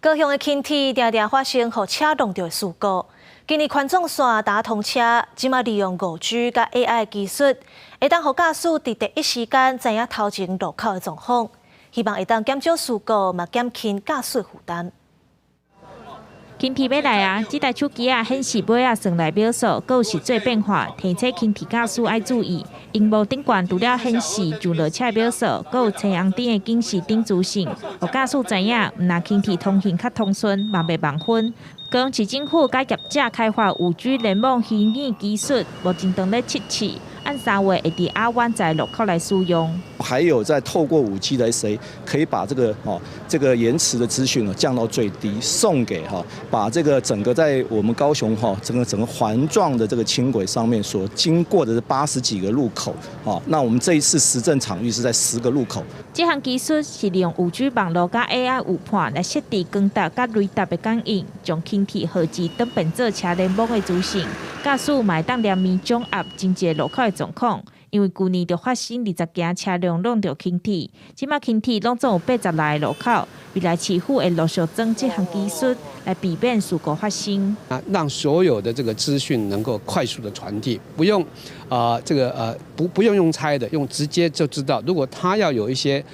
高雄的轻铁常常发生互车撞到的事故。今年宽纵线打通车，即马利用5G 甲 AI 技术，会当互驾驶伫第一时间知影头前路口的状况，希望会当减少事故，嘛减轻驾驶负担。轻铁要来啊！这台手机显示尾算来秒数，阁有实际变化，提醒轻铁驾驶要注意。荧幕顶悬除了显示上落车秒数，阁有青红灯的警示灯资讯，互驾驶知影，毋若轻铁通行较通顺，嘛袂盲分。高雄市政府甲业者开发5G 联网虚拟技术，目前正咧测试，按3月会伫阿湾在路口来使用。还有在透过5G 的 SA， 可以把这个延迟的资讯降到最低，送给把这个整个在我们高雄整个环状的这个轻轨上面所经过的80几个路口那我们这一次实证场域是在10个路口。这项技术是利用5G 网络加 AI 预判来设定光达加雷达的感应，将轻铁号机转变做车联网的资讯，驾驶嘛会当连面掌握真实路口的状况。因为去年就发生20件车辆弄到轻铁，即马轻铁拢总有80来个路口，未来市府会陆续增这项技术，来避免事故发生。让所有的这个资讯能够快速的传递，不用不用用猜的，用直接就知道。如果他要有一些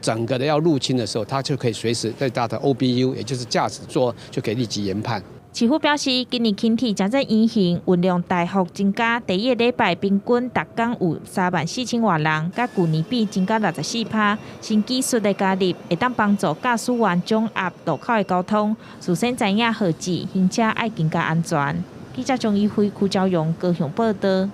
整个的要入侵的时候，他就可以随时在他的 OBU， 也就是驾驶座就可以立即研判。市府表示，今年轻铁正在运行，运量大幅增加，第一个礼拜平均每天有34000多人，甲去年比增加64%。新技术的加入，会当帮助驾驶员掌握路口的交通，事先知影号志，行车爱更加安全。记者张一辉、邱昭勇高雄报道。